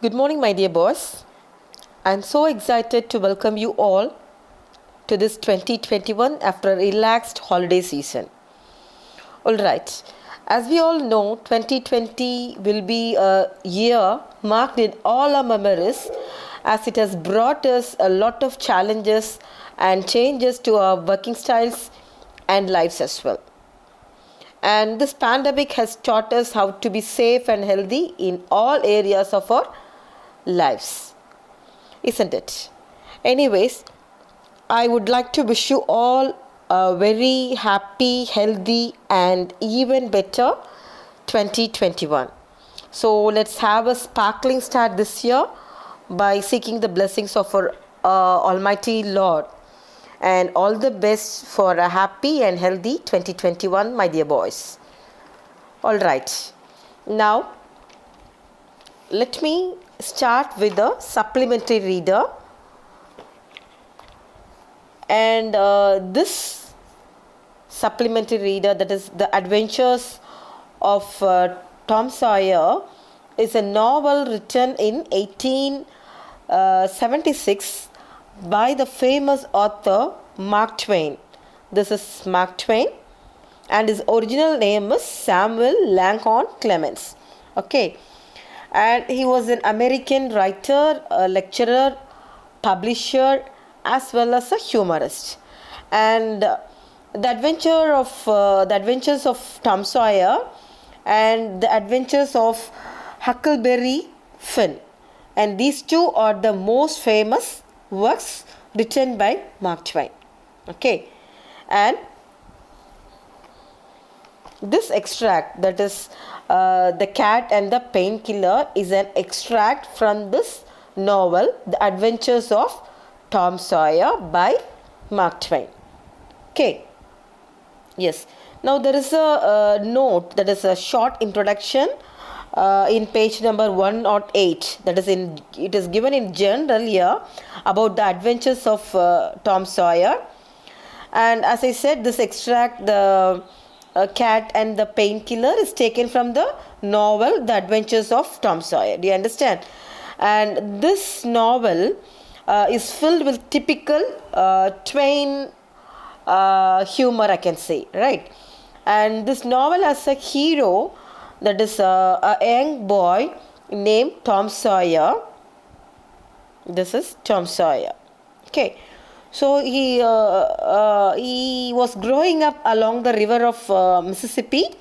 Good morning, my dear boys. I'm so excited to welcome you all to this 2021 after a relaxed holiday season. Alright, as we all know, 2020 will be a year marked in all our memories as it has brought us a lot of challenges and changes to our working styles and lives as well. And this pandemic has taught us how to be safe and healthy in all areas of our lives, isn't it? Anyways, I would like to wish you all a very happy, healthy, and even better 2021. So let's have a sparkling start this year by seeking the blessings of our Almighty Lord. And all the best for a happy and healthy 2021, my dear boys. Alright, now let me start with the supplementary reader. And this supplementary reader, that is The Adventures of Tom Sawyer, is a novel written in 1876 by the famous author Mark Twain. This is Mark Twain, and his original name is Samuel Langhorne Clemens. Okay, and he was an American writer, a lecturer, publisher, as well as a humorist. And the Adventures of Tom Sawyer and the Adventures of Huckleberry Finn, and these two are the most famous works written by Mark Twain. Okay, and this extract, that is The Cat and the Painkiller, is an extract from this novel, The Adventures of Tom Sawyer by Mark Twain. Okay, yes. Now there is a note, that is a short introduction in page number 108. That is it is given in general here about the adventures of Tom Sawyer. And as I said, this extract, the Cat and the Painkiller, is taken from the novel The Adventures of Tom Sawyer. Do you understand? And this novel is filled with typical Twain humor, I can say, right? And this novel has a hero, that is a young boy named Tom Sawyer. This is Tom Sawyer. Okay, so he was growing up along the river of Mississippi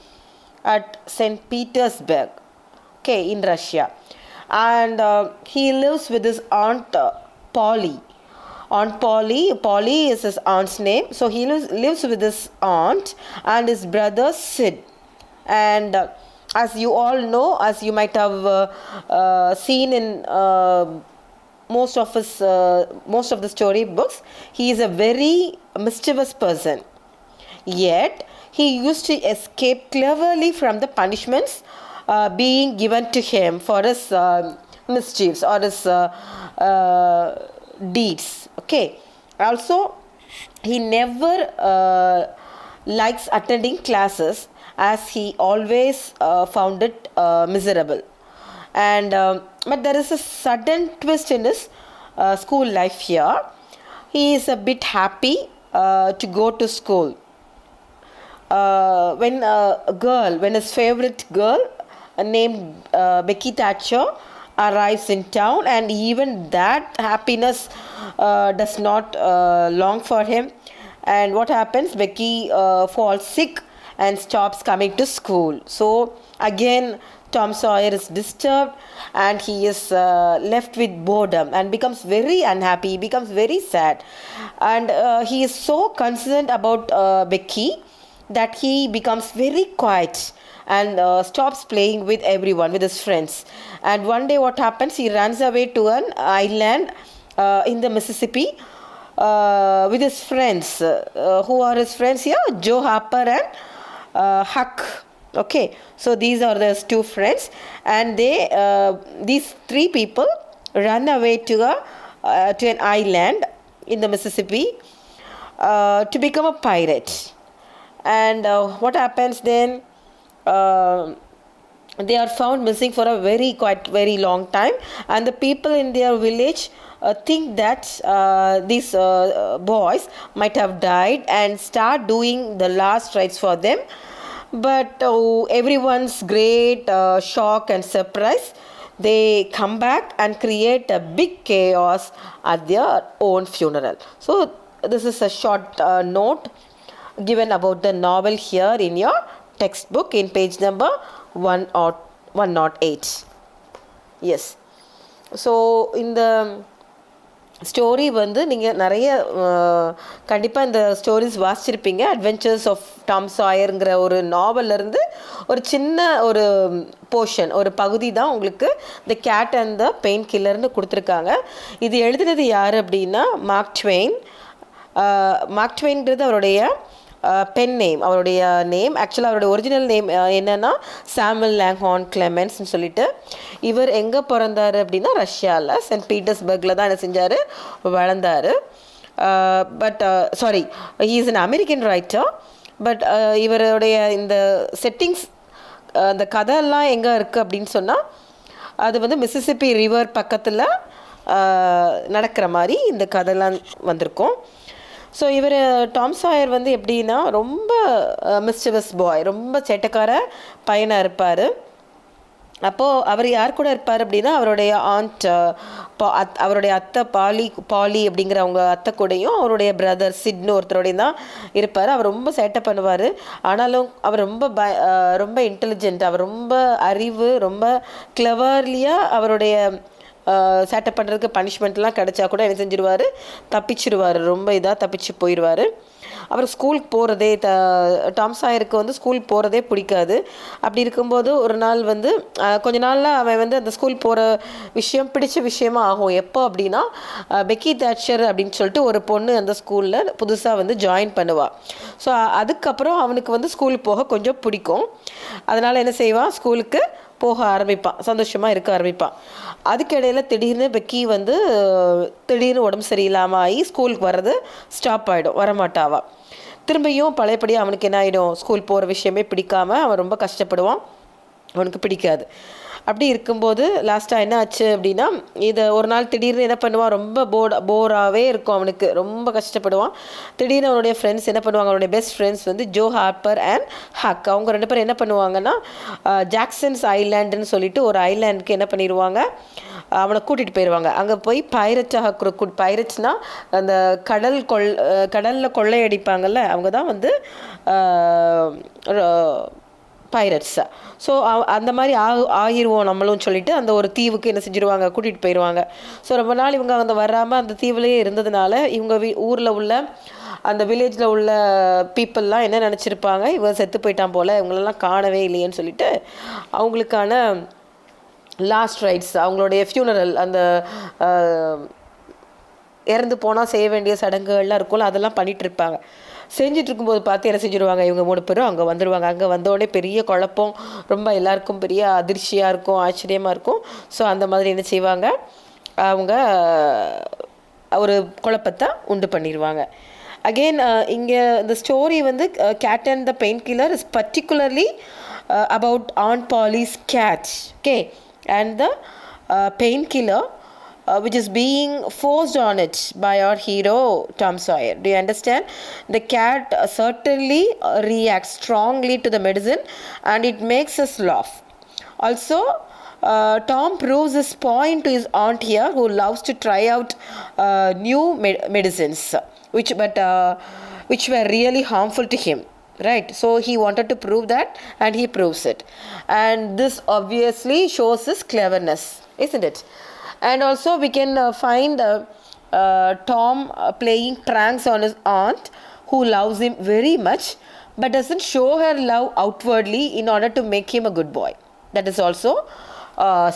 at St. Petersburg, okay, in Russia, and he lives with his aunt Polly. Aunt Polly is his aunt's name. So he lives with his aunt and his brother Sid. And as you all know, as you might have seen in most of the story books, he is a very mischievous person. Yet he used to escape cleverly from the punishments being given to him for his mischiefs or his deeds. Okay, also he never likes attending classes, as he always found it miserable. And but there is a sudden twist in his school life here. He is a bit happy to go to school when his favorite girl named Becky Thatcher arrives in town, and even that happiness does not long for him. And what happens? Becky falls sick and stops coming to school. So again Tom Sawyer is disturbed, and he is left with boredom and becomes very unhappy, becomes very sad, and he is so concerned about Becky that he becomes very quiet and stops playing with everyone, with his friends. And one day what happens, he runs away to an island in the Mississippi with his friends. Who are his friends here? Joe Harper and Huck. Okay, so these are the two friends, and these three people run away to an island in the Mississippi to become a pirate. And what happens then? they are found missing for a quite very long time, and the people in their village think that these boys might have died and start doing the last rites for them. But everyone's great shock and surprise, they come back and create a big chaos at their own funeral. So this is a short note given about the novel here in your textbook in page number 108. Yes. So in the story வந்து நீங்கள் நிறைய கண்டிப்பாக இந்த stories வாசிச்சிருப்பீங்க. Adventures of Tom சாயருங்கிற ஒரு நாவல்லேருந்து ஒரு சின்ன ஒரு portion, ஒரு பகுதி தான் உங்களுக்கு த கேட் அண்ட் த பெயின் கில்லர்னு கொடுத்துருக்காங்க. இது எழுதுனது யார் அப்படின்னா மார்க் ட்வெயின். மார்க் ட்வெயின்கிறது அவருடைய பென் நேம், அவருடைய நேம். ஆக்சுவலாக அவருடைய ஒரிஜினல் நேம் என்னென்னா சாமுவல் லாங்ஹார்ன் கிளெமென்ஸ்னு சொல்லிட்டு. இவர் எங்கே பிறந்தார் அப்படின்னா ரஷ்யாவில் சென்ட் பீட்டர்ஸ்பர்கில் தான் என்ன செஞ்சார், வளர்ந்தார். But sorry, he is an American writer. But இவருடைய இந்த செட்டிங்ஸ், அந்த கதையெல்லாம் எங்கே இருக்குது அப்படின்னு சொன்னால் அது வந்து மிசிசிப்பி ரிவர் பக்கத்தில் நடக்கிற மாதிரி இந்த கதையெல்லாம் வந்திருக்கும். ஸோ இவர் டாம் சாயர் வந்து எப்படின்னா ரொம்ப மிஸ்டிவஸ் பாய், ரொம்ப சேட்டைக்கார பையனாக இருப்பார். அப்போது அவர் யார் கூட இருப்பார் அப்படின்னா அவருடைய ஆண்ட், அவருடைய அத்தை பாலி அப்படிங்கிற அவங்க அத்தை கூடயும் அவருடைய பிரதர் சிட்னு ஒருத்தரோடையும் தான் இருப்பார். அவர் ரொம்ப சேட்டை பண்ணுவார். ஆனாலும் அவர் ரொம்ப இன்டெலிஜென்ட், அவர் ரொம்ப அறிவு, ரொம்ப கிளவர்லியாக அவருடைய சேட்டை பண்ணுறதுக்கு பனிஷ்மெண்ட்லாம் கிடச்சா கூட என்ன செஞ்சிருவார், தப்பிச்சிடுவார். ரொம்ப இதாக தப்பிச்சு போயிடுவார். அவர் ஸ்கூலுக்கு போகிறதே டாம் சாயருக்கு வந்து ஸ்கூல் போகிறதே பிடிக்காது. அப்படி இருக்கும்போது ஒரு நாள் வந்து கொஞ்ச நாளில் அவன் வந்து அந்த ஸ்கூல் போகிற விஷயம் பிடிச்ச விஷயமா ஆகும். எப்போ அப்படின்னா பெக்கி தேட்சர் அப்படின்னு சொல்லிட்டு ஒரு பொண்ணு அந்த ஸ்கூலில் புதுசாக வந்து ஜாயின் பண்ணுவாள். ஸோ அதுக்கப்புறம் அவனுக்கு வந்து ஸ்கூலுக்கு போக கொஞ்சம் பிடிக்கும். அதனால் என்ன செய்வான், ஸ்கூலுக்கு போக ஆரம்பிப்பான், சந்தோஷமாக இருக்க ஆரம்பிப்பான். அதுக்கிடையில் திடீர்னு பெக்கி வந்து திடீர்னு உடம்பு சரியில்லாமல் ஆகி ஸ்கூலுக்கு வர்றது ஸ்டாப் ஆகிடும், வரமாட்டாவா. திரும்பியும் பழையபடி அவனுக்கு என்ன ஆகிடும், ஸ்கூல் போகிற விஷயமே பிடிக்காமல் அவன் ரொம்ப கஷ்டப்படுவான், அவனுக்கு பிடிக்காது. அப்படி இருக்கும்போது லாஸ்ட்டாக என்ன ஆச்சு அப்படின்னா, இதை ஒரு நாள் திடீர்னு என்ன பண்ணுவான், ரொம்ப போராகவே இருக்கும் அவனுக்கு, ரொம்ப கஷ்டப்படுவான். திடீர்னு அவனுடைய ஃப்ரெண்ட்ஸ் என்ன பண்ணுவாங்க, அவனுடைய பெஸ்ட் ஃப்ரெண்ட்ஸ் வந்து ஜோ ஹார்ப்பர் அண்ட் ஹக், அவங்க 2 பேரும் என்ன பண்ணுவாங்கன்னா ஜாக்சன்ஸ் ஐலாண்டுன்னு சொல்லிட்டு ஒரு ஐலாண்டுக்கு என்ன பண்ணிடுவாங்க, அவனை கூட்டிகிட்டு போயிடுவாங்க. அங்கே போய் பைரட்ஸாக பைரட்ஸ்னால் அந்த கடலில் கொள்ளையடிப்பாங்கள்ல, அவங்க தான் வந்து பைரட்ஸா. ஸோ அந்த மாதிரி ஆகிருவோம் நம்மளும் சொல்லிட்டு அந்த ஒரு தீவுக்கு என்ன செஞ்சுருவாங்க, கூட்டிகிட்டு போயிடுவாங்க. ஸோ ரொம்ப நாள் இவங்க அந்த வராமல் அந்த தீவுலேயே இருந்ததுனால இவங்க ஊரில் உள்ள அந்த வில்லேஜில் உள்ள பீப்புளெலாம் என்ன நினச்சிருப்பாங்க, இவன் செத்து போயிட்டான் போல், இவங்களெல்லாம் காணவே இல்லையேன்னு சொல்லிட்டு அவங்களுக்கான லாஸ்ட் ரைட்ஸ், அவங்களுடைய ஃபியூனரல், அந்த இறந்து போனால் செய்ய வேண்டிய சடங்குகள்லாம் இருக்கும்ல, அதெல்லாம் பண்ணிகிட்டு இருப்பாங்க. செஞ்சுட்டு இருக்கும்போது பார்த்து என்ன செஞ்சுருவாங்க, இவங்க 3 பேரும் அங்கே வந்துடுவாங்க. அங்கே வந்தோடனே பெரிய குழப்பம், ரொம்ப எல்லாருக்கும் பெரிய அதிர்ச்சியாக இருக்கும், ஆச்சரியமாக இருக்கும். ஸோ அந்த மாதிரி என்ன செய்வாங்க, அவங்க ஒரு குழப்பத்தை உண்டு பண்ணிடுவாங்க. அகெயின் இங்கே இந்த ஸ்டோரி வந்து cat and the pain killer is particularly about on Polly's cat, okay, and the pain killer which is being forced on it by our hero Tom Sawyer. Do you understand? The cat certainly reacts strongly to the medicine and it makes us laugh. Also, Tom proves his point to his aunt here, who loves to try out new medicines which were really harmful to him. Right, so he wanted to prove that and he proves it, and this obviously shows his cleverness, isn't it? And also we can find Tom playing pranks on his aunt, who loves him very much but doesn't show her love outwardly in order to make him a good boy. That is also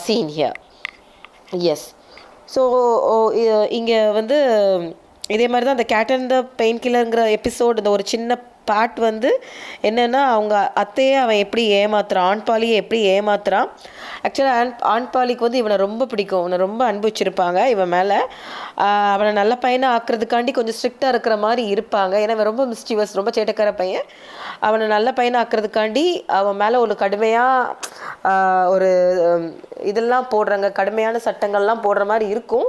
seen here. Yes. So இங்கே வந்து இதே மாதிரி தான் அந்த cat and the pain கில்லருங்கிற episode, இந்த ஒரு சின்ன பார்ட் வந்து என்னென்னா அவங்க அத்தையை அவன் எப்படி ஏமாத்துறான், ஆண் பாலியை எப்படி ஏமாத்துறான். ஆக்சுவலாக ஆண் பாலிக்கு வந்து இவனை ரொம்ப பிடிக்கும், இவனை ரொம்ப அன்பு வச்சுருப்பாங்க இவன் மேலே. அவனை நல்ல பையனை ஆக்குறதுக்காண்டி கொஞ்சம் ஸ்ட்ரிக்டாக இருக்கிற மாதிரி இருப்பாங்க. ஏன்னா இவன் ரொம்ப மிஸ்டீவஸ், ரொம்ப சேட்டக்கார பையன். அவனை நல்ல பையனை ஆக்குறதுக்காண்டி அவன் மேலே ஒரு கடுமையாக ஒரு இதெல்லாம் போடுறாங்க, கடுமையான சட்டங்கள்லாம் போடுற மாதிரி இருக்கும்.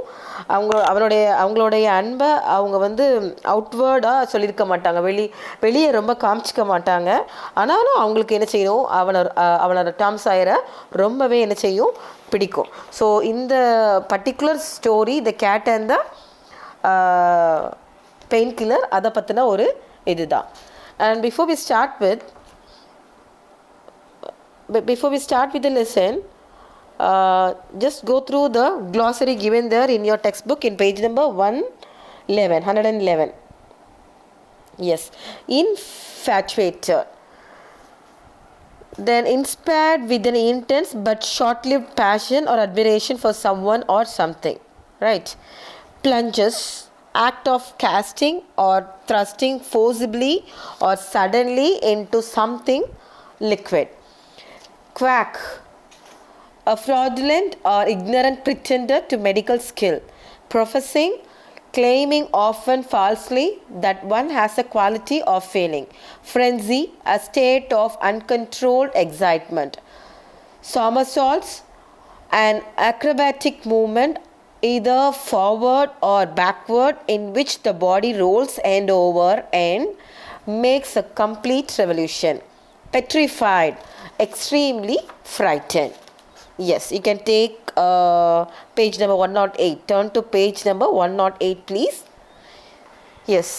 அவங்களுடைய அன்பை அவங்க வந்து அவுட்வேர்டாக சொல்லியிருக்க மாட்டாங்க, வெளியே ரொம்ப காமிச்சிக்க மாட்டாங்க. ஆனாலும் அவங்களுக்கு என்ன செய்யணும், அவனோட டாம் சாயரை ரொம்பவே என்ன செய்யும், பிடிக்கும். ஸோ இந்த particular story the cat and the pain killer, அதை பற்றின ஒரு இதுதான். And before we start with the lesson, just go through the glossary given there in your textbook in page number 111. Yes, infatuated, then inspired with an intense but short-lived passion or admiration for someone or something, right? Plunges, act of casting or thrusting forcibly or suddenly into something liquid. Quack, a fraudulent or ignorant pretender to medical skill, professing, claiming often falsely that one has a quality of feeling. Frenzy, a state of uncontrolled excitement. Somersaults, an acrobatic movement either forward or backward in which the body rolls end over end, makes a complete revolution. Petrified, extremely frightened. Yes, you can take page number 108. Turn to page number 108, please. Yes.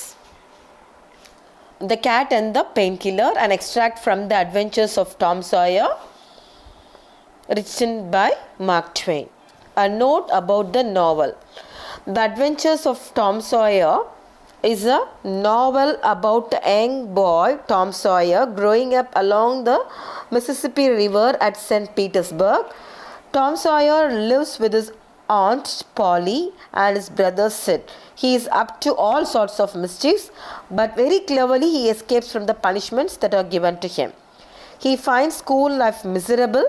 The Cat and the Painkiller, an extract from the Adventures of Tom Sawyer, written by Mark Twain. A note about the novel. The Adventures of Tom Sawyer is a novel about a young boy, Tom Sawyer, growing up along the Mississippi River at St. Petersburg. Tom Sawyer lives with his aunt Polly and his brother Sid. He is up to all sorts of mischiefs, but very cleverly he escapes from the punishments that are given to him. He finds school life miserable,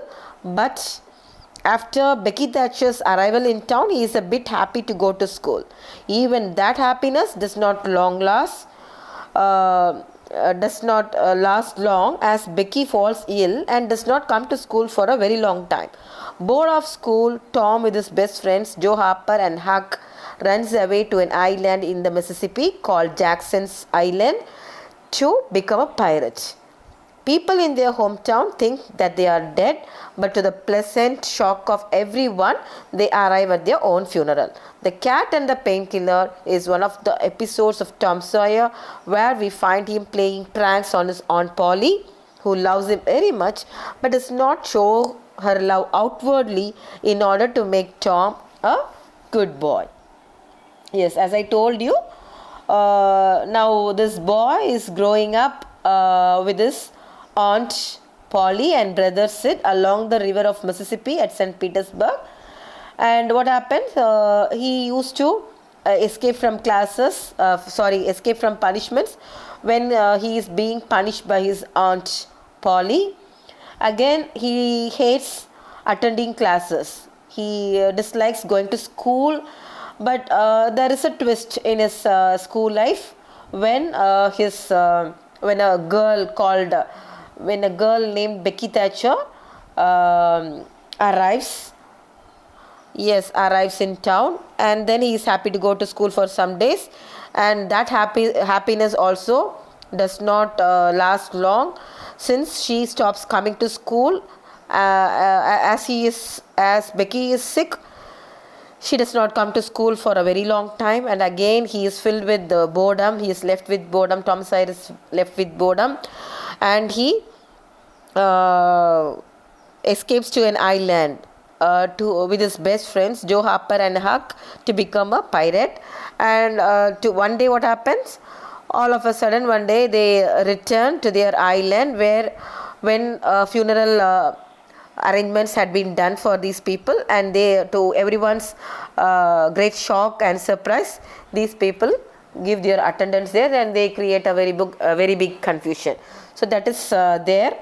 but after Becky Thatcher's arrival in town, he is a bit happy to go to school. Even that happiness does not last long, as Becky falls ill and does not come to school for a very long time. Bored of school, Tom with his best friends Joe Harper and Huck runs away to an island in the Mississippi called Jackson's Island to become a pirate. People in their hometown think that they are dead, but to the pleasant shock of everyone, they arrive at their own funeral. The Cat and the Painkiller is one of the episodes of Tom Sawyer where we find him playing pranks on his Aunt Polly, who loves him very much but does not show her love outwardly in order to make Tom a good boy. Yes, as I told you, now this boy is growing up with his Aunt Polly and brother Sid along the river of Mississippi at St. Petersburg. And what happened? He used to escape from punishments when he is being punished by his Aunt Polly. Again, he hates attending classes. He dislikes going to school. But there is a twist in his school life when a girl named Becky Thatcher arrives in town, and then he is happy to go to school for some days, and that happiness also does not last long, since she stops coming to school as Becky is sick. She does not come to school for a very long time, and again he is filled with boredom. He is left with boredom. Tom Sawyer is left with boredom, and he escapes to an island with his best friends Joe Harper and Huck to become a pirate. And one day what happens? All of a sudden one day they return to their island when funeral arrangements had been done for these people, and to everyone's great shock and surprise, these people give their attendance there, and they create a very big confusion. So that is there.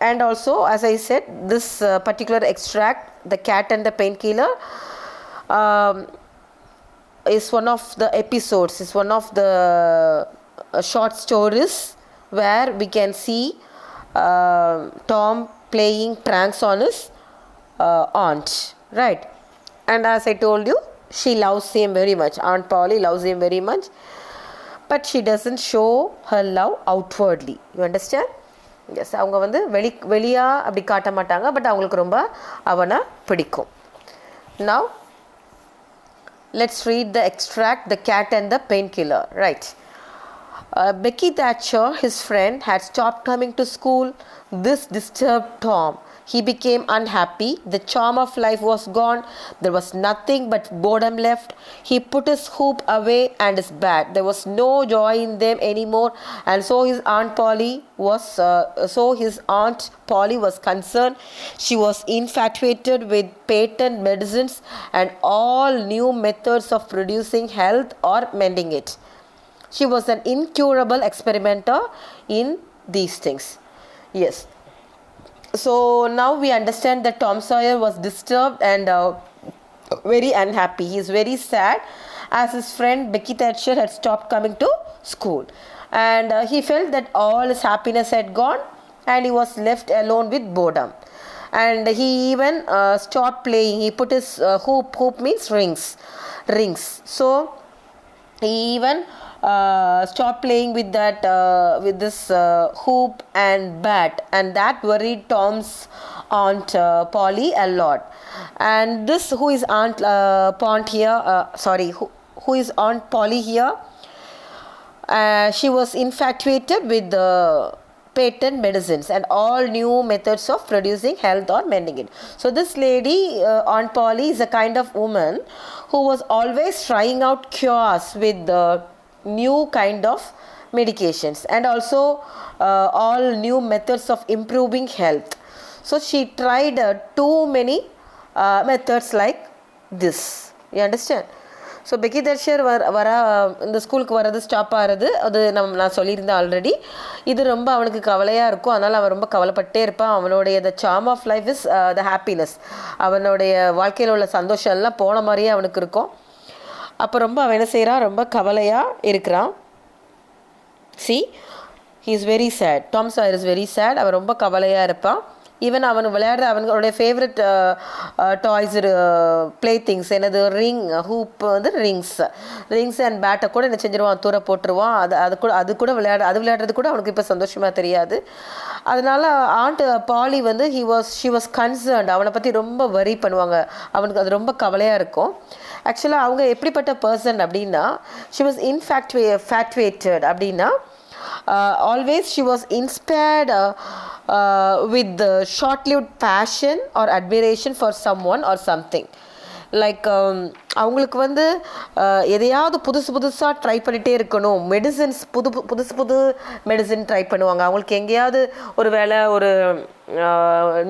And also, as I said, this particular extract, The Cat and the Painkiller, is one of the episodes, is one of the short stories where we can see Tom playing pranks on his aunt, right? And as I told you, she loves him very much. Aunt Polly loves him very much, but she doesn't show her love outwardly. You understand? Yes, அவங்க வந்து வெளியா அப்படி காட்ட மாட்டாங்க, but அவங்களுக்கு ரொம்ப அவனை பிடிக்கும். Now let's read the extract, The Cat and the Painkiller, right? Becky Thatcher, his friend, had stopped coming to school. This disturbed Tom. He became unhappy. The charm of life was gone. There was nothing but boredom left. He put his hoop away and his bat. There was no joy in them anymore, and so his aunt Polly was concerned. She was infatuated with patent medicines and all new methods of producing health or mending it. She was an incurable experimenter in these things. Yes. So now we understand that Tom Sawyer was disturbed and very unhappy. He is very sad as his friend Becky Thatcher had stopped coming to school, and he felt that all his happiness had gone, and he was left alone with boredom. And he even stopped playing. He put his hoop means rings. So he even stopped playing with that with this hoop and bat, and that worried Tom's aunt Polly a lot. And this who is aunt Polly here, she was infatuated with the patent medicines and all new methods of producing health or mending it. So this lady, Aunt Polly, is a kind of woman who was always trying out cures with the new kind of medications, and also all new methods of improving health. So she tried too many methods like this. You understand? So Becky Thatcher இந்த ஸ்கூலுக்கு வர்றது stop ஆகிறது, அது நான் சொல்லியிருந்தேன் already. இது ரொம்ப அவனுக்கு கவலையாக இருக்கும், அதனால் அவன் ரொம்ப கவலைப்பட்டே இருப்பான். அவனுடைய the charm of life is the happiness. அவனுடைய வாழ்க்கையில் உள்ள சந்தோஷம் எல்லாம் போன மாதிரியே அவனுக்கு இருக்கும். அப்போ ரொம்ப அவன் என்ன செய்கிறான், ரொம்ப கவலையாக இருக்கிறான். See, he is very sad. Tom Sawyer is very sad. அவன் ரொம்ப கவலையாக இருப்பான். ஈவன் அவன் விளையாடுற அவனுடைய ஃபேவரட் டாய்ஸ் ப்ளே திங்ஸ் என்னது ரிங் ஹூப் வந்து ரிங்ஸ் அண்ட் பேட்டை கூட என்ன செஞ்சிருவான், தூர போட்டுருவான். அது கூட விளையாடுறது கூட அவனுக்கு இப்போ சந்தோஷமாக தெரியாது. அதனால ஆண்ட் பாலி வந்து ஷி வாஸ் கன்சர்ன்ட். அவனை பற்றி ரொம்ப வரி பண்ணுவாங்க, அவனுக்கு அது ரொம்ப கவலையாக இருக்கும். ஆக்சுவலாக அவங்க எப்படிப்பட்ட பர்சன் அப்படின்னா, ஷி வாஸ் இன்ஃபேக்டுவேட்டட் அப்படின்னா, always she was inspired with the short-lived passion or admiration for someone or something. Like அவங்களுக்கு வந்து எதையாவது புதுசாக ட்ரை பண்ணிகிட்டே இருக்கணும். மெடிசன்ஸ் புது மெடிசன் ட்ரை பண்ணுவாங்க. அவங்களுக்கு எங்கேயாவது ஒரு வேளை ஒரு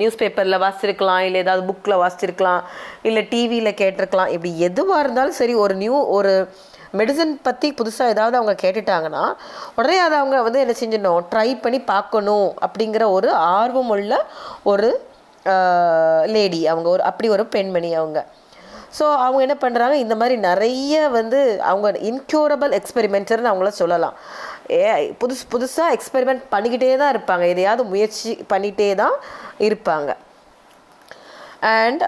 நியூஸ் பேப்பரில் வாசிச்சிருக்கலாம், இல்லை ஏதாவது புக்கில் வாசிச்சிருக்கலாம், இல்லை டிவியில் கேட்டிருக்கலாம். இப்படி எதுவாக இருந்தாலும் சரி, ஒரு மெடிசன் பற்றி புதுசாக ஏதாவது அவங்க கேட்டுட்டாங்கன்னா உடனே அதை அவங்க வந்து என்ன செஞ்சிடணும், ட்ரை பண்ணி பார்க்கணும் அப்படிங்கிற ஒரு ஆர்வம் உள்ள ஒரு லேடி அவங்க, அப்படி ஒரு பெண்மணி அவங்க. ஸோ அவங்க என்ன பண்ணுறாங்க, இந்த மாதிரி நிறைய வந்து அவங்க இன்க்யூரபிள் எக்ஸ்பெரிமெண்டர்னு அவங்கள சொல்லலாம். புதுசாக எக்ஸ்பெரிமெண்ட் பண்ணிக்கிட்டே தான் இருப்பாங்க, எதையாவது முயற்சி பண்ணிகிட்டே தான் இருப்பாங்க. And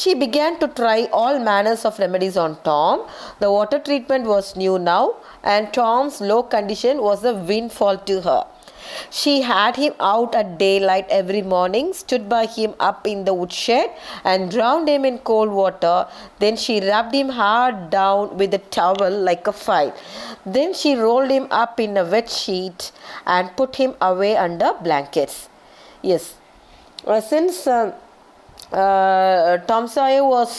she began to try all manners of remedies on Tom. The water treatment was new now, and Tom's low condition was a windfall to her. She had him out at daylight every morning, stood by him up in the woodshed, and drowned him in cold water. Then she rubbed him hard down with a towel like a file. Then she rolled him up in a wet sheet and put him away under blankets. Yes, since Tom Sawyer was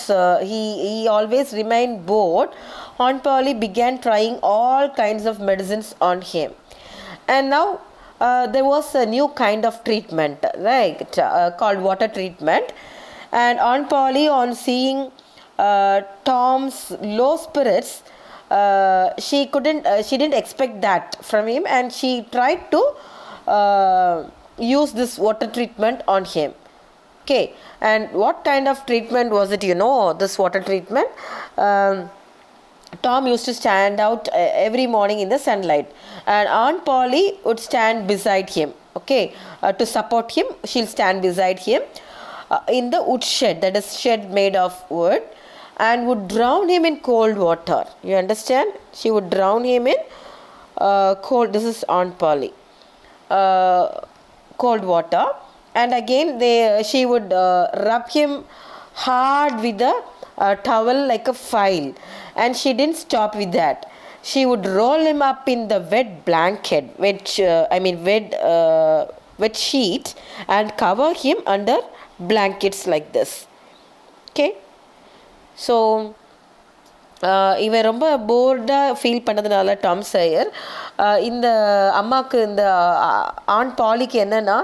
he always remained bored, Aunt Polly began trying all kinds of medicines on him. And now there was a new kind of treatment, right, called water treatment. And Aunt Polly, on seeing Tom's low spirits, she didn't expect that from him, and she tried to use this water treatment on him. Okay, and what kind of treatment was it? This water treatment. Tom used to stand out every morning in the sunlight, and Aunt Polly would stand beside him. Okay, to support him, she'll stand beside him in the wood shed, that is shed made of wood, and would drown him in cold water. You understand? She would drown him in cold. This is Aunt Polly. Cold water, and again she would rub him hard with a towel like a file, and she didn't stop with that. She would roll him up in the wet blanket, wet sheet, and cover him under blankets like this. Okay, so இவன் ரொம்ப போர்டாக feel பண்ணதுனால Tom சாயர் இந்த அம்மாவுக்கு, இந்த on பாலிக்கு என்னென்னா,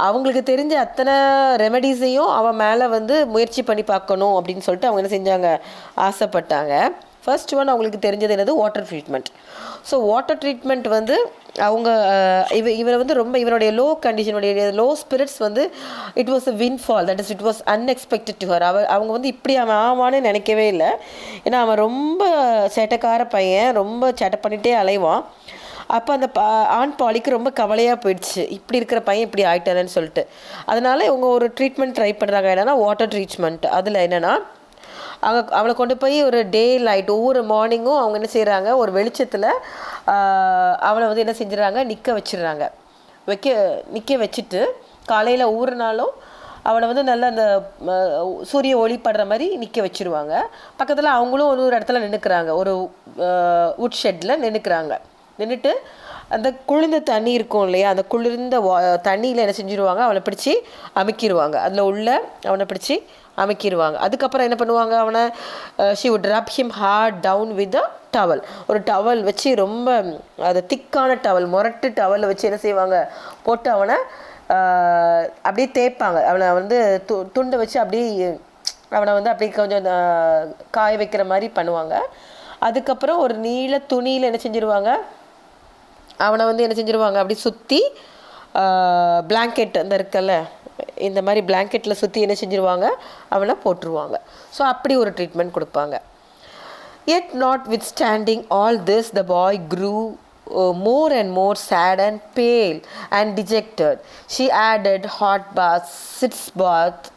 அவங்களுக்கு தெரிஞ்ச அத்தனை ரெமெடிஸையும் அவன் மேலே முயற்சி பண்ணி பார்க்கணும் அப்படின்னு சொல்லிட்டு அவங்க என்ன செஞ்சாங்க, ஆசைப்பட்டாங்க. ஃபர்ஸ்ட் ஒன் அவங்களுக்கு தெரிஞ்சது என்னது, water treatment. So water treatment அவங்க இவர் ரொம்ப இவருடைய லோ கண்டிஷனுடைய low spirits it was a windfall, that is it was unexpected to her. அவங்க இப்படி அவன் ஆவான்னு நினைக்கவே இல்லை. ஏன்னா அவன் ரொம்ப சேட்டைக்கார பையன், ரொம்ப சேட்டை பண்ணிகிட்டே அலைவான். அப்போ அந்த ஆண் பாலிக்கு ரொம்ப கவலையாக போயிடுச்சு, இப்படி இருக்கிற பையன் இப்படி ஆயிட்டானேன்னு சொல்லிட்டு. அதனால் இவங்க ஒரு ட்ரீட்மெண்ட் ட்ரை பண்ணுறாங்க, என்னென்னா வாட்டர் ட்ரீட்மெண்ட். அதில் என்னென்னா, அவளை கொண்டு போய் ஒரு டே லைட் ஒவ்வொரு மார்னிங்கும் அவங்க என்ன செய்கிறாங்க, ஒரு வெளிச்சத்தில் அவளை என்ன செஞ்சுறாங்க, நிற்க வச்சுட்டு காலையில் ஒவ்வொரு நாளும் அவளை நல்லா அந்த சூரிய ஒளி படுற மாதிரி நிற்க வச்சுருவாங்க. பக்கத்தில் அவங்களும் ஒரு இடத்துல நின்றுக்கிறாங்க, ஒரு வுட் ஷெட்டில் நின்றுட்டு அந்த குளிர்ந்த தண்ணி இருக்கும் இல்லையா, அந்த குளிர்ந்த தண்ணியில் என்ன செஞ்சுருவாங்க, அவனை பிடிச்சி அமுக்கிடுவாங்க, அதில் உள்ள அவனை பிடிச்சி அமுக்கிடுவாங்க. அதுக்கப்புறம் என்ன பண்ணுவாங்க, அவனை she would rub him hard down with a towel. ஒரு டவல் வச்சு, ரொம்ப அது திக்கான டவல், முரட்டு டவலை வச்சு என்ன செய்வாங்க, போட்டு அவனை அப்படியே தேய்ப்பாங்க. அவனை துண்டை வச்சு அப்படியே அவனை அப்படியே கொஞ்சம் காய வைக்கிற மாதிரி பண்ணுவாங்க. அதுக்கப்புறம் ஒரு நீல துணியில் என்ன செஞ்சுருவாங்க, அவனை என்ன செஞ்சுருவாங்க, அப்படி சுற்றி பிளாங்கெட் அந்த இருக்கல்ல, இந்த மாதிரி பிளாங்கெட்டில் சுற்றி என்ன செஞ்சுருவாங்க, அவனை போட்டுருவாங்க. ஸோ அப்படி ஒரு ட்ரீட்மெண்ட் கொடுப்பாங்க. Yet notwithstanding all this, the boy grew more and more sad and pale and dejected. She added hot baths, sitz baths,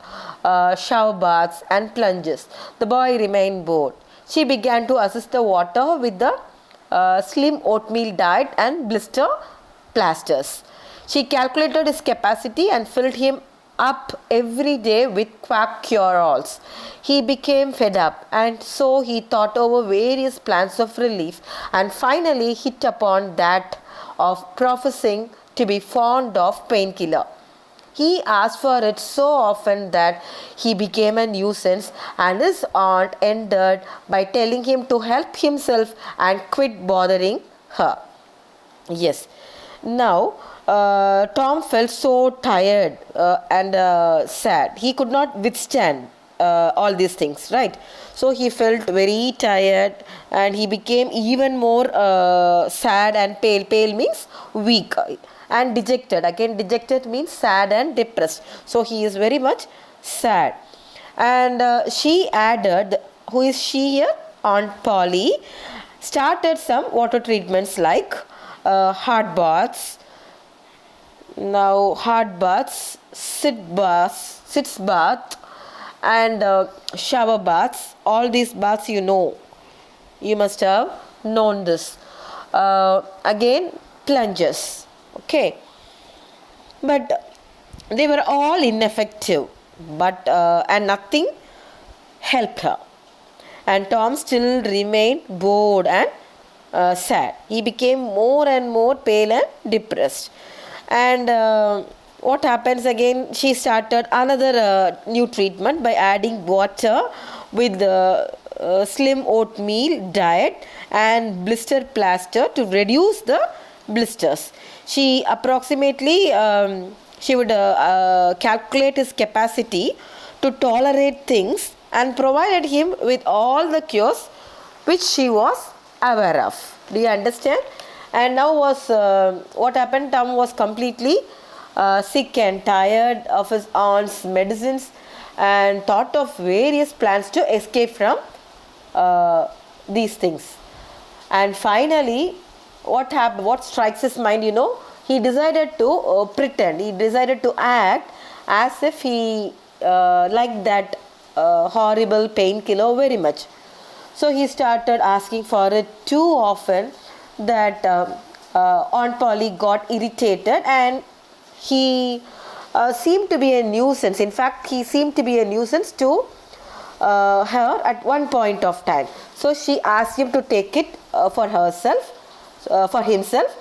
shower baths and plunges. The boy remained bored. She began to assist the water with the slim oatmeal diet and blister plasters. She calculated his capacity and filled him up every day with quack cure-alls. He became fed up, and so he thought over various plans of relief, and finally hit upon that of professing to be fond of Painkiller. He asked for it so often that he became a nuisance, and his aunt ended by telling him to help himself and quit bothering her. Yes. Now, Tom felt so tired and sad. He could not withstand all these things, right? So he felt very tired, and he became even more sad and pale. Pale means weak, and dejected. Again, dejected means sad and depressed. So he is very much sad. And she added, who is she here? Aunt Polly started some water treatments like hot baths. Now hot baths, sitz bath, and shower baths. All these baths, you must have known this. Again, plunges. Okay, but they were all ineffective, and nothing helped her, and Tom still remained bored and sad. He became more and more pale and depressed. And what happens again, she started another new treatment by adding water with slim oatmeal diet and blister plaster to reduce the blisters. She approximately she would calculate his capacity to tolerate things and provided him with all the cures which she was aware of. Do you understand? And now what happened? Tom was completely sick and tired of his aunt's medicines and thought of various plans to escape from these things. And finally, what strikes his mind, he decided to pretend, he decided to act as if he liked that horrible painkiller very much. So he started asking for it too often that Aunt Polly got irritated, and he seemed to be a nuisance. In fact, he seemed to be a nuisance to her at one point of time. So she asked him to take it for himself,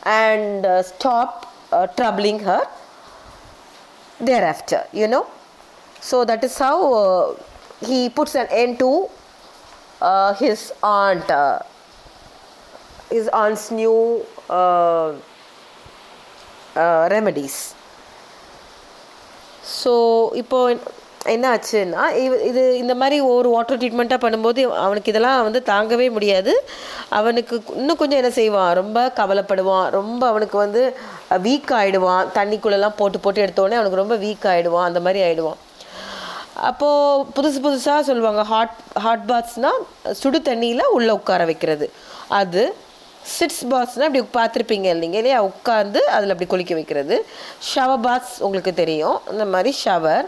and stop troubling her thereafter. So that is how he puts an end to his aunt's new remedies. So இப்போது என்ன ஆச்சுன்னா, இந்த மாதிரி ஒரு water ட்ரீட்மெண்ட்டாக பண்ணும்போது அவனுக்கு இதெல்லாம் தாங்கவே முடியாது. அவனுக்கு இன்னும் கொஞ்சம் என்ன செய்வான், ரொம்ப கவலைப்படுவான், ரொம்ப அவனுக்கு வீக் ஆகிடுவான். தண்ணிக்குள்ளெல்லாம் போட்டு எடுத்தோடனே அவனுக்கு ரொம்ப வீக் ஆகிடுவான், அந்த மாதிரி ஆகிடுவான். அப்போது புதுசாக சொல்லுவாங்க, ஹாட் பாத்ஸ்னால் சுடு தண்ணியில் உள்ளே உட்கார வைக்கிறது. அது சிட்ஸ் பாத்ஸ்னால் இப்படி பார்த்துருப்பீங்க இல்லையா, உட்காந்து அதில் அப்படி குளிக்க வைக்கிறது. ஷவர் பாத்ஸ் உங்களுக்கு தெரியும், இந்த மாதிரி ஷவர்.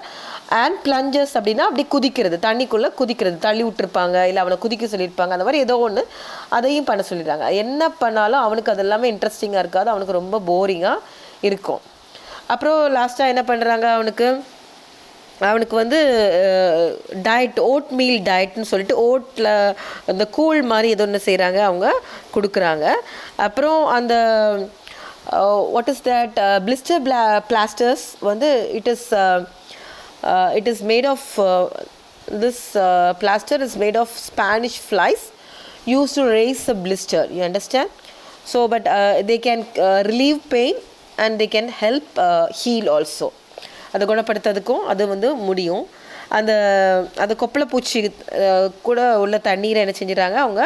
அண்ட் பிளஞ்சர்ஸ் அப்படின்னா அப்படி குதிக்கிறது, தண்ணிக்குள்ளே குதிக்கிறது, தள்ளி விட்டுருப்பாங்க, இல்லை அவனை குதிக்க சொல்லியிருப்பாங்க, அந்த மாதிரி ஏதோ ஒன்று அதையும் பண்ண சொல்லிடுறாங்க. என்ன பண்ணாலும் அவனுக்கு அது எல்லாமே இன்ட்ரெஸ்டிங்காக இருக்காது, அவனுக்கு ரொம்ப போரிங்காக இருக்கும். அப்புறம் லாஸ்ட்டாக என்ன பண்ணுறாங்க, அவனுக்கு டயட், ஓட் மீல் டயட்னு சொல்லிட்டு ஓட்டில் அந்த கூழ் மாதிரி ஏதோ ஒன்று செய்கிறாங்க, அவங்க கொடுக்குறாங்க. அப்புறம் அந்த what is that blister blasters it is made of this plaster is made of Spanish flies used to raise a blister. You understand? So but they can relieve pain and they can help heal also. அதை குணப்படுத்துறதுக்கும் அது முடியும். அந்த கொப்பளை பூச்சி கூட உள்ள தண்ணீரை என்ன செஞ்சுறாங்க, அவங்க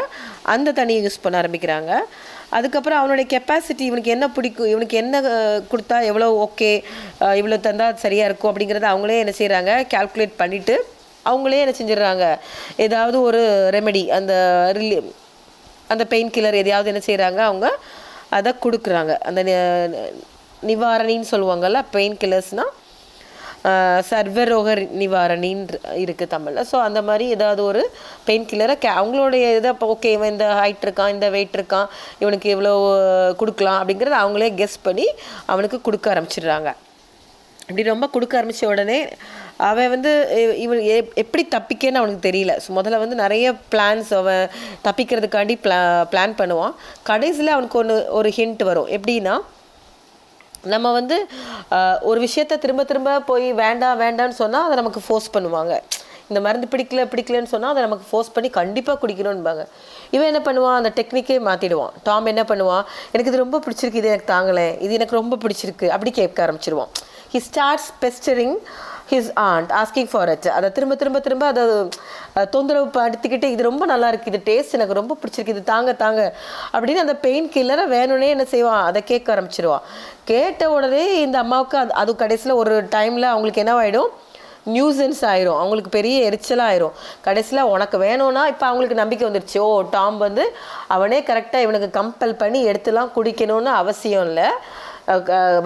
அந்த தண்ணியை யூஸ் பண்ண ஆரம்பிக்கிறாங்க. அதுக்கப்புறம் அவனுடைய கெப்பாசிட்டி, இவனுக்கு என்ன பிடிக்கும், இவனுக்கு என்ன கொடுத்தா எவ்வளோ ஓகே, இவ்வளோ தந்தால் சரியாக இருக்கும் அப்படிங்கிறத அவங்களே என்ன செய்கிறாங்க, கால்குலேட் பண்ணிவிட்டு அவங்களே என்ன செஞ்சிடறாங்க, ஏதாவது ஒரு ரெமெடி, அந்த பெயின் கில்லர் எதையாவது என்ன செய்கிறாங்க, அவங்க அதை கொடுக்குறாங்க. அந்த நிவாரணின்னு சொல்லுவாங்கள்ல, பெயின் கில்லர்ஸ்னால் சர்வரோக நிவாரணின்னு இருக்குது தமிழில். ஸோ அந்த மாதிரி ஏதாவது ஒரு பெயின் கில்லரை அவங்களுடைய இதை ஓகே, இவன் இந்த ஹைட் இருக்கான், இந்த வெயிட் இருக்கான், இவனுக்கு எவ்வளோ கொடுக்கலாம் அப்படிங்கிறத அவங்களே கெஸ் பண்ணி அவனுக்கு கொடுக்க ஆரம்பிச்சிடுறாங்க. இப்படி ரொம்ப கொடுக்க ஆரம்பித்த உடனே அவன் இவன் எப்படி தப்பிக்கன்னு அவனுக்கு தெரியல. ஸோ முதல்ல நிறைய பிளான்ஸ் அவன் தப்பிக்கிறதுக்காண்டி பிளான் பண்ணுவான். கடைசியில் அவனுக்கு ஒரு ஹிண்ட் வரும். எப்படின்னா, நம்ம ஒரு விஷயத்த திரும்ப போய் வேண்டான்னு சொன்னால் அதை நமக்கு ஃபோர்ஸ் பண்ணுவாங்க. இந்த மருந்து பிடிக்கலன்னு சொன்னால் அதை நமக்கு ஃபோர்ஸ் பண்ணி கண்டிப்பாக குடிக்கணும்பாங்க. இவன் என்ன பண்ணுவான், அந்த டெக்னிக்கே மாற்றிடுவான். டாம் என்ன பண்ணுவான், எனக்கு இது ரொம்ப பிடிச்சிருக்கு, இது எனக்கு தாங்கலை, இது எனக்கு ரொம்ப பிடிச்சிருக்கு அப்படி கேட்க ஆரம்பிச்சிடுவான். he starts pestering his aunt asking for it. அதை திரும்ப அதை தொந்தரவு படுத்திக்கிட்டு, இது ரொம்ப நல்லா இருக்குது, இது டேஸ்ட் எனக்கு ரொம்ப பிடிச்சிருக்கு, இது தாங்க அப்படின்னு அந்த பெயின் கில்லரை வேணும்னே என்ன செய்வான், அதை கேட்க ஆரம்பிச்சிடுவான். கேட்ட உடனே இந்த அம்மாவுக்கு அது கடைசியில் ஒரு டைமில் அவங்களுக்கு என்னவாயிடும், நியூசன்ஸ் ஆயிரும், அவங்களுக்கு பெரிய எரிச்சலாக ஆயிரும். கடைசியில் உனக்கு வேணும்னா, இப்போ அவங்களுக்கு நம்பிக்கை வந்துடுச்சு, ஓ டாம் அவனே கரெக்டாக இவனுக்கு கம்பல் பண்ணி எடுத்துலாம் குடிக்கணும்னு அவசியம் இல்லை,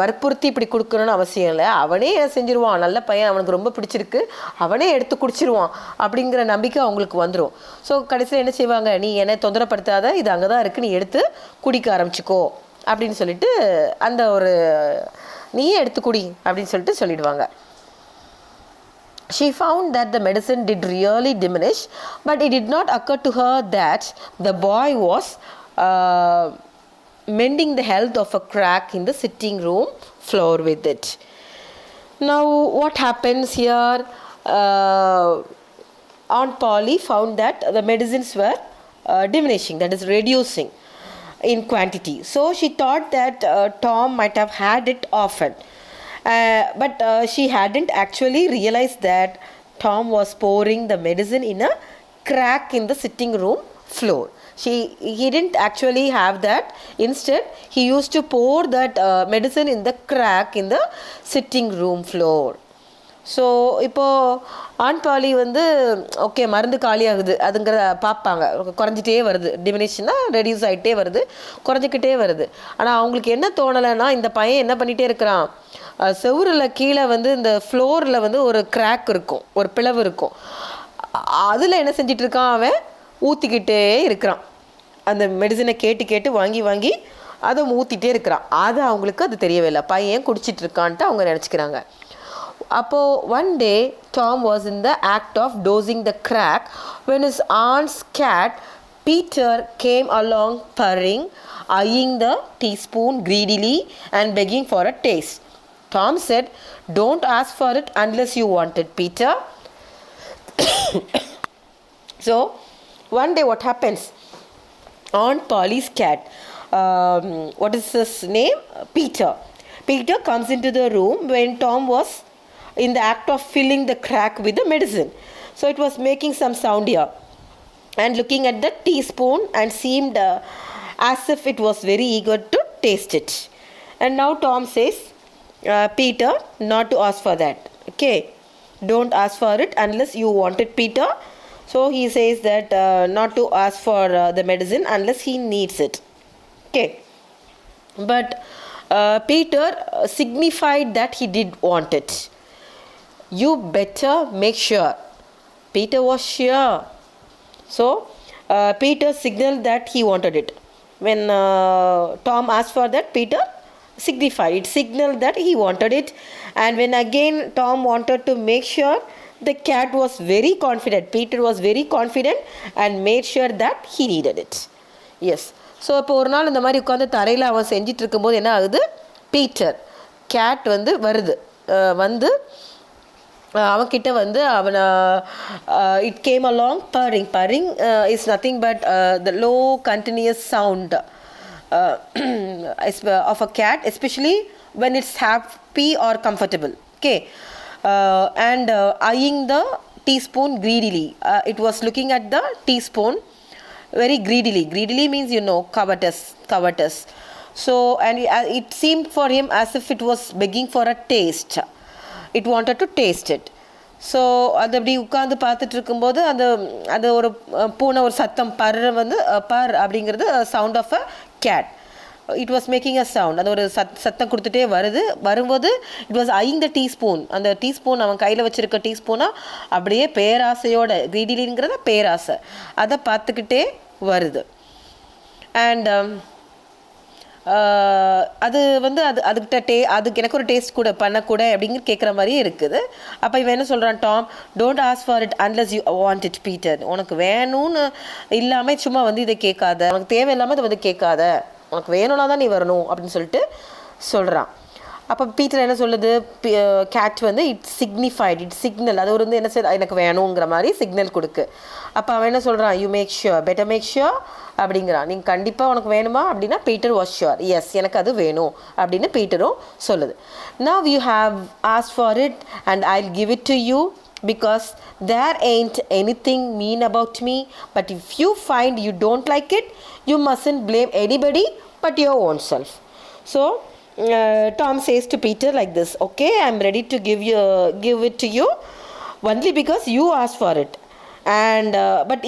வற்புறுத்தி இப்படி கொடுக்கணும்னு அவசியம் இல்லை, அவனே என்ன செஞ்சிருவான், நல்ல பையன், அவனுக்கு ரொம்ப பிடிச்சிருக்கு, அவனே எடுத்து குடிச்சிருவான் அப்படிங்கிற நம்பிக்கை அவங்களுக்கு வந்துடும். ஸோ கடைசியில் என்ன செய்வாங்க, நீ என்னை தொந்தரப்படுத்தாத, இது அங்கே தான் இருக்குது, நீ எடுத்து குடிக்க ஆரம்பிச்சிக்கோ அப்படின்னு சொல்லிட்டு அந்த ஒரு நீயே எடுத்து குடி அப்படின்னு சொல்லிட்டு சொல்லிடுவாங்க. She found that the medicine did really diminish, but it did not occur to her that the boy was mending the health of a crack in the sitting room floor with it. Now what happens here, Aunt Polly found that the medicines were diminishing, that is reducing in quantity. So she thought that Tom might have had it often. But she hadn't actually realized that Tom was pouring the medicine in a crack in the sitting room floor. He didn't actually have that. Instead, he used to pour that medicine in the crack in the sitting room floor. So இப்போது ஆண் poly வந்து okay மருந்து காலியாகுது அதுங்கிற பார்ப்பாங்க, குறைஞ்சிட்டே வருது, டிமினிஷனாக reduce ஆகிட்டே வருது, குறைஞ்சிக்கிட்டே வருது. ஆனால் அவங்களுக்கு என்ன தோணலைன்னா, இந்த பையன் என்ன பண்ணிகிட்டே இருக்கிறான், செவுரில் கீழே வந்து இந்த ஃப்ளோரில் வந்து ஒரு கிராக் இருக்கும், ஒரு பிளவு இருக்கும், அதில் என்ன செஞ்சிட்ருக்கான், அவன் ஊற்றிக்கிட்டே இருக்கிறான். அந்த மெடிசனை கேட்டு கேட்டு வாங்கி வாங்கி அதை ஊற்றிட்டே இருக்கிறான். அது அவங்களுக்கு அது தெரியவே இல்லை, பையன் குடிச்சிட்ருக்கான்ட்டு அவங்க நினச்சிக்கிறாங்க. அப்போது one day Tom was in the act of dosing the crack when his aunt's cat Peter came along purring, eyeing the teaspoon greedily and begging for a taste. Tom said, "Don't ask for it unless you want it, Peter." So one day what happens, Aunt Polly's cat, what is his name, Peter comes into the room when Tom was in the act of filling the crack with the medicine. So it was making some sound here and looking at the teaspoon and seemed as if it was very eager to taste it. And now Tom says, Peter, not to ask for that. Okay, don't ask for it unless you want it, Peter. So he says that not to ask for the medicine unless he needs it. Okay, but Peter signified that he did want it. You better make sure. Peter was sure. So Peter signaled that he wanted it. When Tom asked for that, Peter signified it, signaled that he wanted it. And when again Tom wanted to make sure, the cat was very confident. Peter was very confident and made sure that he needed it. Yes. So இப்போ ஒரு நாள் இந்த மாதிரி உட்காந்து தரையில் அவன் செஞ்சிட்டு இருக்கும்போது என்ன ஆகுது, பீட்டர் கேட் வந்து வருது, வந்து அவன்கிட்ட வந்து அவனை it came along purring is nothing but the low continuous sound of a cat, especially when it's happy or comfortable. Okay, and eyeing the teaspoon greedily. It was looking at the teaspoon very greedily means, you know, covetous. So, and it seemed for him as if it was begging for a taste. It wanted to taste it. So அது அப்படி உட்காந்து பார்த்துட்டு இருக்கும்போது அந்த ஒரு பூனை ஒரு சத்தம் பர் அப்படிங்கிறது sound of a cat. It was making a sound, அது ஒரு சத்தம் கொடுத்துட்டே வரும்போது it was eyeing the teaspoon. அந்த டீஸ்பூன் அவன் கையில் வச்சுருக்க டீஸ்பூனா அப்படியே பேராசையோட, கிரீடிலிங்கிறத பேராசை, அதை பார்த்துக்கிட்டே வருது. அண்ட் அது வந்து அதுக்கு எனக்கு ஒரு டேஸ்ட் கூட பண்ணக்கூட அப்படிங்கிற கேட்குற மாதிரியே இருக்குது. அப்போ இவன் என்ன சொல்கிறான், Tom, don't ask for it unless you want it Peter. உனக்கு வேணும்னு இல்லாமல் சும்மா வந்து இதை கேட்காத, உனக்கு தேவையில்லாமல் இதை வந்து கேட்காத, உனக்கு வேணும்னா தான் நீ வரணும் அப்படின்னு சொல்லிட்டு சொல்கிறான். அப்போ பீட்டர் என்ன சொல்லுது, கேட் வந்து இட் சிக்னல், அது ஒரு வந்து என்ன சொல், எனக்கு வேணுங்கிற மாதிரி சிக்னல் கொடுக்கு. அப்போ அவன் என்ன சொல்கிறான், you make sure, better make sure அப்படிங்கிறான். நீங்கள் கண்டிப்பாக உனக்கு வேணுமா அப்படின்னா பீட்டர் வாஸ் ஷுர், எஸ் எனக்கு அது வேணும் அப்படின்னு பீட்டரும் சொல்லுது. Now you have asked for it and I will give it to you because there ain't anything mean about me, but if you find you don't like it, you mustn't blame anybody but your own self. So Tom says to Peter like this, okay, I'm ready to give it to you only because you asked for it, and but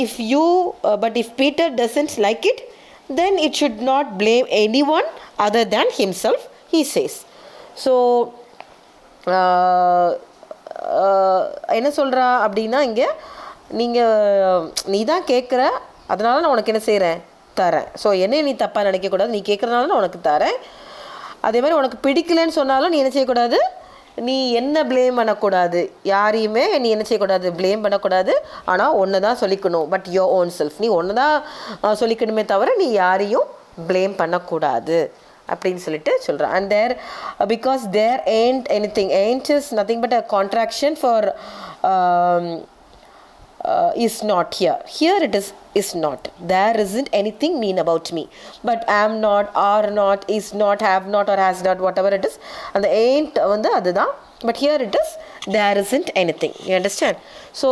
if Peter doesn't like it, then it should not blame anyone other than himself, he says. So என்ன சொல்கிறா அப்படின்னா, இங்கே நீ தான் கேட்குற, அதனால நான் உனக்கு என்ன செய்கிறேன், தரேன். ஸோ என்னை நீ தப்பாக நினைக்கக்கூடாது, நீ கேட்குறதுனால நான் உனக்கு தரேன். அதே மாதிரி உனக்கு பிடிக்கலன்னு சொன்னாலும் நீ என்ன செய்யக்கூடாது, நீ என்ன ப்ளேம் பண்ணக்கூடாது, யாரையுமே நீ என்ன செய்யக்கூடாது, ப்ளேம் பண்ணக்கூடாது. ஆனால் ஒன்று தான் சொல்லிக்கணும், பட் யோர் ஓன் செல்ஃப், நீ ஒன்று தான் சொல்லிக்கணுமே தவிர நீ யாரையும் ப்ளேம் பண்ணக்கூடாது அப்படின்னு சொல்லிட்டு சொல்கிறான். And because there ain't anything, ain't is nothing but a contraction for is not. Here it is not. There isn't anything mean about me, but am not, are not, is not, have not or has not, whatever it is, அந்த ain't வந்து அதுதான் But here it is, there isn't anything. You understand? So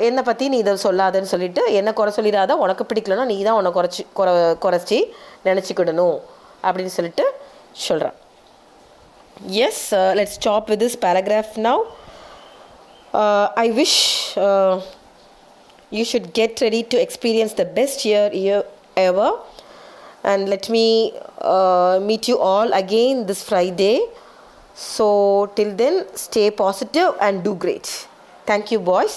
என்னை பற்றி நீ இதை சொல்லாதன்னு சொல்லிட்டு என்னை குறை சொல்லிடாத, உனக்கு பிடிக்கலன்னா நீ தான் உன்னை குறைச்சி நினச்சிக்கிடணும் அப்படின்னு சொல்லிட்டு சொல்கிறான். Yes, let's stop with this paragraph now. I wish you should get ready to experience the best year ever. And let me meet you all again this Friday. So till then, stay positive and do great. Thank you, boys.